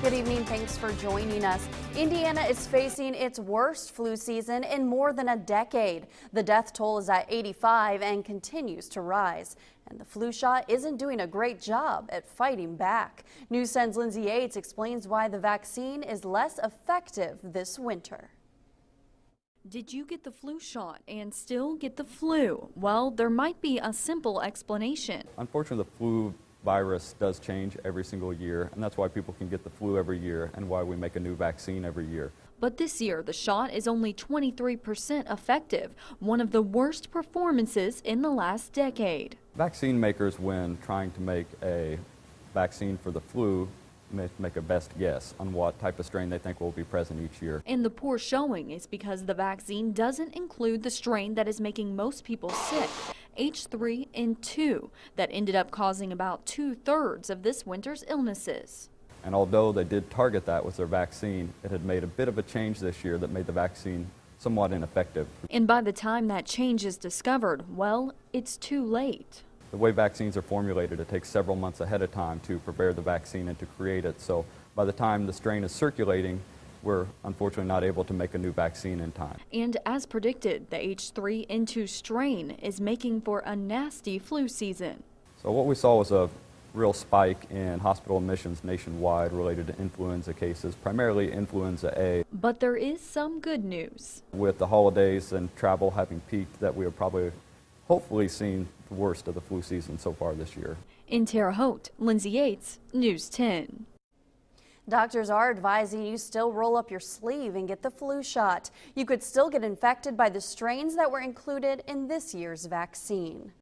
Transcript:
Good evening. Thanks for joining us. Indiana is facing its worst flu season in more than a decade. The death toll is at 85 and continues to rise. And the flu shot isn't doing a great job at fighting back. News 10's Lindsay Yates explains why the vaccine is less effective this winter. Did you get the flu shot and still get the flu? Well, there might be a simple explanation. Unfortunately, the flu virus does change every single year, and that's why people can get the flu every year and why we make a new vaccine every year. But this year, the shot is only 23% effective, one of the worst performances in the last decade. Vaccine makers, when trying to make a vaccine for the flu, make a best guess on what type of strain they think will be present each year. And the poor showing is because the vaccine doesn't include the strain that is making most people sick, H3N2, that ended up causing about 2/3 of this winter's illnesses. And although they did target that with their vaccine, it had made a bit of a change this year that made the vaccine somewhat ineffective. And by the time that change is discovered, well, it's too late. The way vaccines are formulated, it takes several months ahead of time to prepare the vaccine and to create it. So by the time the strain is circulating, we're unfortunately not able to make a new vaccine in time. And as predicted, the H3N2 strain is making for a nasty flu season. So what we saw was a real spike in hospital admissions nationwide related to influenza cases, primarily influenza A. But there is some good news. With the holidays and travel having peaked, that we are probably hopefully seeing the worst of the flu season so far this year. In Terre Haute, Lindsay Yates, News 10. Doctors are advising you still roll up your sleeve and get the flu shot. You could still get infected by the strains that were included in this year's vaccine.